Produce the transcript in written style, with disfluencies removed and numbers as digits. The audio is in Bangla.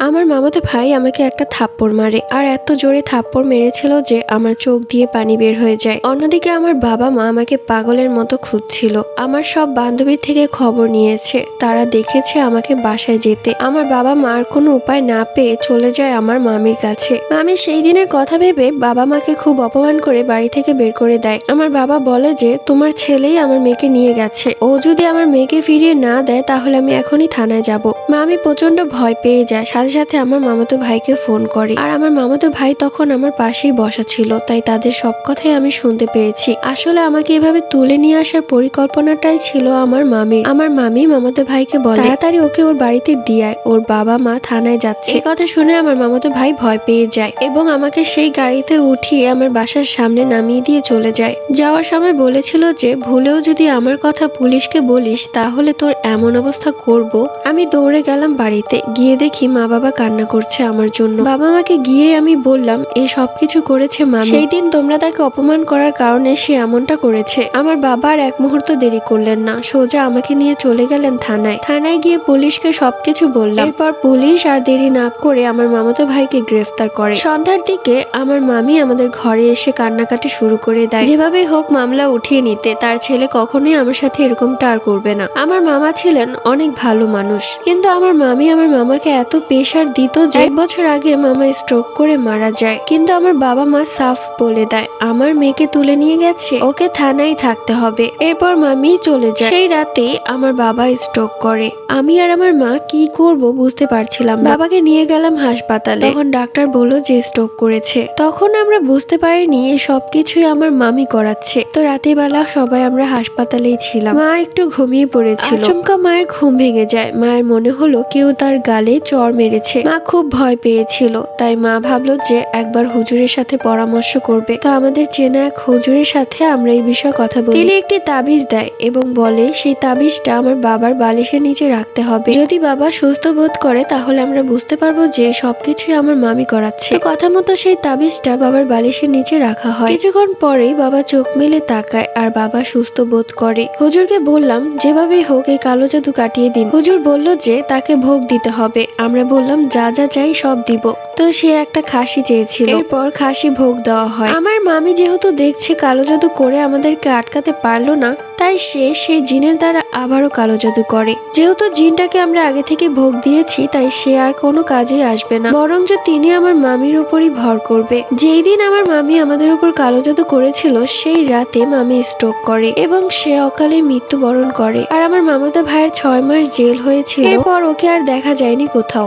আমার মামাতো ভাই আমাকে একটা থাপ্পড় মারে, আর এত জোরে থাপ্পড় মেরেছিল যে আমার চোখ দিয়ে পানি বের হয়ে যায়। অন্যদিকে আমার বাবা মা আমাকে পাগলের মতো খুঁজছিল। আমার সব বান্ধবীর থেকে খবর নিয়েছে, তারা দেখেছে আমাকে বাসায় যেতে। আমার বাবা মার কোনো উপায় না পেয়ে চলে যায় আমার মামির কাছে। মামি সেই দিনের কথা ভেবে বাবা মাকে খুব অপমান করে বাড়ি থেকে বের করে দেয়। আমার বাবা বলে যে তোমার ছেলেই আমার মেয়েকে নিয়ে গেছে, ও যদি আমার মেয়েকে ফিরিয়ে না দেয় তাহলে আমি এখনই থানায় যাব। মামি প্রচন্ড ভয় পেয়ে যায়, সাথে সাথে আমার মামাতো ভাইকে ফোন করে। আর আমার মামাতো ভাই তখন আমার পাশেই বসা ছিল, তাই তাদের সব কথাই আমি শুনতে পেয়েছি। আসলে আমাকে এভাবে তুলে নিয়ে আসার পরিকল্পনাটাই ছিল আমার মামির। আমার মামি মামাতো ভাইকে বলে তাড়াতাড়ি ওকে ওর বাড়িতে দিয়ে ওর বাবা মা থানায় যাচ্ছে। এই কথা শুনে আমার মামাতো ভাই ভয় পেয়ে যায় এবং আমাকে সেই গাড়িতে উঠিয়ে আমার বাসার সামনে নামিয়ে দিয়ে চলে যায়। যাওয়ার সময় বলেছিল যে ভুলেও যদি আমার কথা পুলিশকে বলিস তাহলে তোর এমন অবস্থা করব। আমি দৌড়ে গেলাম বাড়িতে, গিয়ে দেখি মা বাবা কান্না করছে আমার জন্য। বাবা মাকে গিয়ে আমি বললাম এই সবকিছু করেছে মামি, সেই দিন তোমরা তাকে অপমান করার কারণে সে এমনটা করেছে। আমার বাবা আর এক মুহূর্ত দেরি করলেন না, সোজা আমাকে নিয়ে চলে গেলেন থানায়। থানায় গিয়ে পুলিশকে সবকিছু বললাম। এরপর পুলিশ আর দেরি না করে আমার মামাতো ভাইকে গ্রেফতার করে। সন্ধ্যার দিকে আমার মামি আমাদের ঘরে এসে কান্নাকাটি শুরু করে দেয়, যেভাবেই হোক মামলা উঠিয়ে নিতে। তার ছেলে কখনোই আমার সাথে এরকমটা আর করবে না। আমার মামা ছিলেন অনেক ভালো মানুষ, কিন্তু আমার মামি আমার মামাকে এত প্রেশার দিত যে 1 বছর আগে মামা স্ট্রোক করে মারা যায়। কিন্তু আমার বাবা মা সাফ বলে দেয় আমার মেয়েকে তুলে নিয়ে গেছে, ওকে থানায় থাকতে হবে। এরপর মামি চলে যায়। সেই রাতে আমার বাবা স্ট্রোক করে। আমি আর আমার মা কি করব বুঝতে পারছিলাম না। বাবাকে নিয়ে গেলাম হাসপাতালে, তখন ডাক্তার বলল যে স্ট্রোক করেছে। তখন আমরা বুঝতে পারিনি এই সবকিছুই আমার মামি করাচ্ছে। তো রাতের বেলা সবাই আমরা হাসপাতালেই ছিলাম। মা একটু ঘুমিয়ে পড়েছিল, আচমকা মায়ের ঘুম ভেঙে যায়। মায়ের মনে হলো কেউ তার গালে চড় মেরেছে। মা খুব ভয় পেয়েছিল, তাই মা ভাবলো যে একবার হুজুরের সাথে পরামর্শ করবে। তো আমাদের চেনা এক হুজুরের সাথে আমরা এই বিষয়ে কথা বলি। তিনি একটি তাবিজ দেয় এবং বলে সেই তাবিজটা আমার বাবার বালিশের নিচে রাখতে হবে। যদি বাবা সুস্থ বোধ করে তাহলে আমরা বুঝতে পারবো যে সবকিছুই আমার মামি করাচ্ছে। তো কথা মতো সেই তাবিজটা বাবার বালিশের নিচে রাখা হয়। কিছুক্ষণ পরেই বাবা চোখ মেলে তাকায় আর বাবা সুস্থ বোধ করে। হুজুরকে বললাম যেভাবেই হোক এই কালো জাদু কাটিয়ে দিন। হুজুর বলল যে তাকে ভোগ দিতে হবে। আমরা বললাম যা যা চাই সব দিব। তো সে একটা খাসি চেয়েছিল, এরপর খাসি ভোগ দেওয়া হয়। আমার মামি যেহেতু দেখছে কালো জাদু করে আমাদেরকে আটকাতে পারলো না, তাই সে সেই জিনের দ্বারা আবারও কালো জাদু করে। যেহেতু জিনটাকে আমরা আগে থেকে ভোগ দিয়েছি, তাই সে আর কোনো কাজে আসবে না, বরঞ্চ তিনি আমার মামির উপরই ভর করবে। যেই দিন আমার মামি আমাদের উপর কালো জাদু করেছিল সেই রাতে মামি স্ট্রোক করে এবং সে অকালে মৃত্যুবরণ করে। আর আমার মামাতো ভাইয়ের 6 মাস জেল হয়েছিল। এরপর ওকে আর দেখা যায়নি কোথাও।